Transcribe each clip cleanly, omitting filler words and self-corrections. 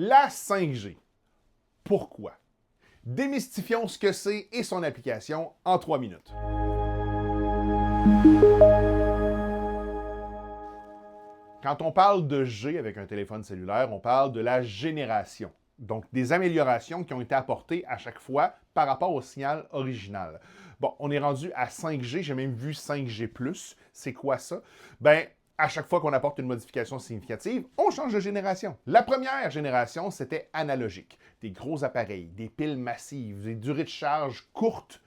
La 5G. Pourquoi? Démystifions ce que c'est et son application en 3 minutes. Quand on parle de G avec un téléphone cellulaire, on parle de la génération. Donc, des améliorations qui ont été apportées à chaque fois par rapport au signal original. Bon, on est rendu à 5G, j'ai même vu 5G+. C'est quoi ça? Ben, à chaque fois qu'on apporte une modification significative, on change de génération. La première génération, c'était analogique. Des gros appareils, des piles massives, des durées de charge courtes,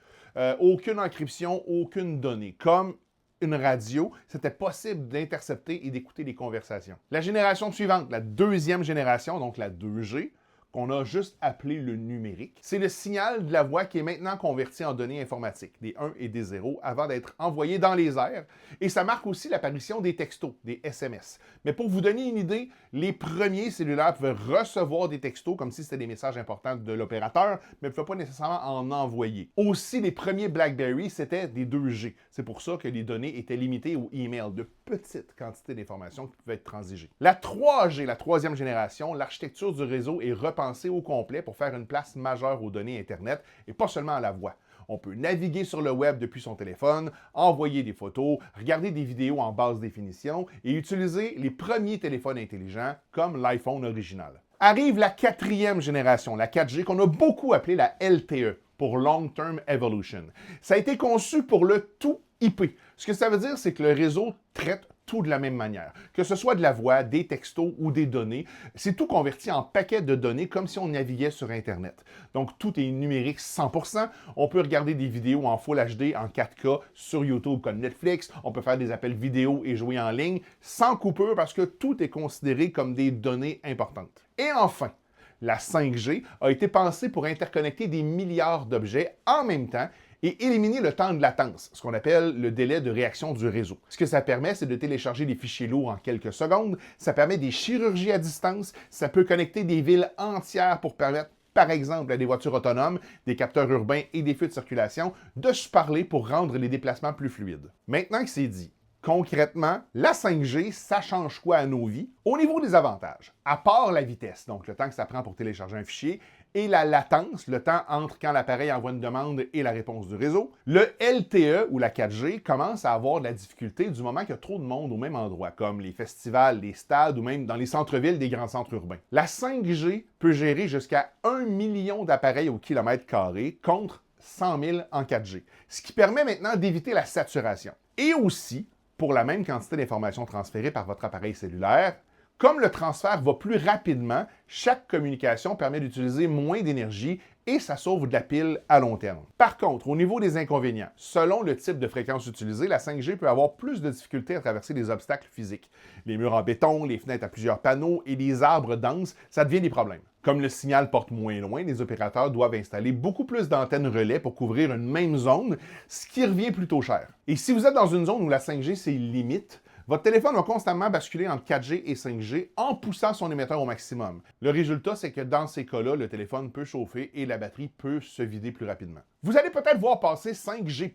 aucune encryption, aucune donnée. Comme une radio, c'était possible d'intercepter et d'écouter les conversations. La génération suivante, la deuxième génération, donc la 2G, qu'on a juste appelé le numérique. C'est le signal de la voix qui est maintenant converti en données informatiques, des 1 et des 0, avant d'être envoyé dans les airs. Et ça marque aussi l'apparition des textos, des SMS. Mais pour vous donner une idée, les premiers cellulaires pouvaient recevoir des textos comme si c'était des messages importants de l'opérateur, mais ne pouvaient pas nécessairement en envoyer. Aussi, les premiers BlackBerry, c'était des 2G. C'est pour ça que les données étaient limitées aux emails, de petites quantités d'informations qui pouvaient être transigées. La 3G, la troisième génération, l'architecture du réseau est repensée au complet pour faire une place majeure aux données Internet et pas seulement à la voix. On peut naviguer sur le web depuis son téléphone, envoyer des photos, regarder des vidéos en basse définition et utiliser les premiers téléphones intelligents comme l'iPhone original. Arrive la quatrième génération, la 4G, qu'on a beaucoup appelée la LTE, pour Long Term Evolution. Ça a été conçu pour le tout IP. Ce que ça veut dire, c'est que le réseau traite tout de la même manière. Que ce soit de la voix, des textos ou des données, c'est tout converti en paquets de données comme si on naviguait sur Internet. Donc, tout est numérique 100%. On peut regarder des vidéos en Full HD en 4K sur YouTube comme Netflix. On peut faire des appels vidéo et jouer en ligne sans coupure parce que tout est considéré comme des données importantes. Et enfin, la 5G a été pensée pour interconnecter des milliards d'objets en même temps et éliminer le temps de latence, ce qu'on appelle le délai de réaction du réseau. Ce que ça permet, c'est de télécharger des fichiers lourds en quelques secondes, ça permet des chirurgies à distance, ça peut connecter des villes entières pour permettre, par exemple, à des voitures autonomes, des capteurs urbains et des feux de circulation, de se parler pour rendre les déplacements plus fluides. Maintenant que c'est dit, concrètement, la 5G, ça change quoi à nos vies? Au niveau des avantages, à part la vitesse, donc le temps que ça prend pour télécharger un fichier, et la latence, le temps entre quand l'appareil envoie une demande et la réponse du réseau, le LTE ou la 4G commence à avoir de la difficulté du moment qu'il y a trop de monde au même endroit, comme les festivals, les stades ou même dans les centres-villes des grands centres urbains. La 5G peut gérer jusqu'à 1 million d'appareils au kilomètre carré contre 100 000 en 4G, ce qui permet maintenant d'éviter la saturation. Et aussi, pour la même quantité d'informations transférées par votre appareil cellulaire, comme le transfert va plus rapidement, chaque communication permet d'utiliser moins d'énergie et ça sauve de la pile à long terme. Par contre, au niveau des inconvénients, selon le type de fréquence utilisée, la 5G peut avoir plus de difficultés à traverser des obstacles physiques. Les murs en béton, les fenêtres à plusieurs panneaux et les arbres denses, ça devient des problèmes. Comme le signal porte moins loin, les opérateurs doivent installer beaucoup plus d'antennes relais pour couvrir une même zone, ce qui revient plutôt cher. Et si vous êtes dans une zone où la 5G c'est limite, votre téléphone va constamment basculer entre 4G et 5G en poussant son émetteur au maximum. Le résultat, c'est que dans ces cas-là, le téléphone peut chauffer et la batterie peut se vider plus rapidement. Vous allez peut-être voir passer 5G+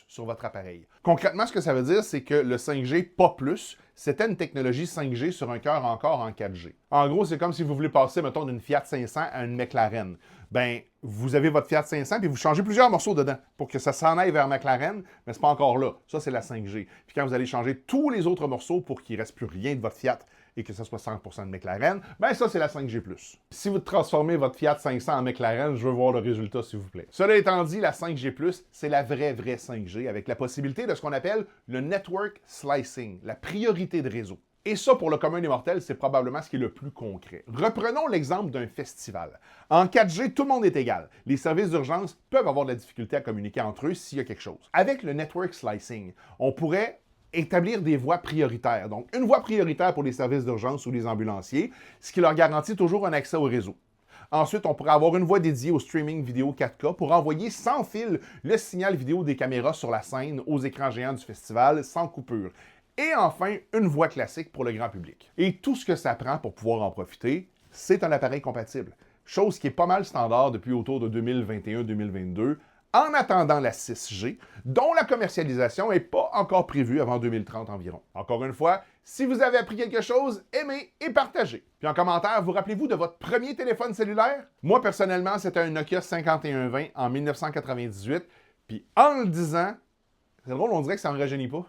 sur votre appareil. Concrètement, ce que ça veut dire, c'est que le 5G pas plus, c'était une technologie 5G sur un cœur encore en 4G. En gros, c'est comme si vous voulez passer, mettons, d'une Fiat 500 à une McLaren. Ben, vous avez votre Fiat 500 puis vous changez plusieurs morceaux dedans pour que ça s'en aille vers McLaren, mais c'est pas encore là. Ça, c'est la 5G. Puis quand vous allez changer tous les autres morceaux pour qu'il ne reste plus rien de votre Fiat et que ça soit 100% de McLaren, ben ça, c'est la 5G+. Si vous transformez votre Fiat 500 en McLaren, je veux voir le résultat, s'il vous plaît. Cela étant dit, la 5G+, c'est la vraie 5G avec la possibilité de ce qu'on appelle le Network Slicing, la priorité de réseau. Et ça, pour le commun des mortels, c'est probablement ce qui est le plus concret. Reprenons l'exemple d'un festival. En 4G, tout le monde est égal. Les services d'urgence peuvent avoir de la difficulté à communiquer entre eux s'il y a quelque chose. Avec le network slicing, on pourrait établir des voies prioritaires. Donc, une voie prioritaire pour les services d'urgence ou les ambulanciers, ce qui leur garantit toujours un accès au réseau. Ensuite, on pourrait avoir une voie dédiée au streaming vidéo 4K pour envoyer sans fil le signal vidéo des caméras sur la scène aux écrans géants du festival sans coupure. Et enfin, une voie classique pour le grand public. Et tout ce que ça prend pour pouvoir en profiter, c'est un appareil compatible. Chose qui est pas mal standard depuis autour de 2021-2022, en attendant la 6G, dont la commercialisation n'est pas encore prévue avant 2030 environ. Encore une fois, si vous avez appris quelque chose, aimez et partagez. Puis en commentaire, vous rappelez-vous de votre premier téléphone cellulaire? Moi, personnellement, c'était un Nokia 5120 en 1998. Puis en le disant, c'est drôle, on dirait que ça ne me rajeunit pas.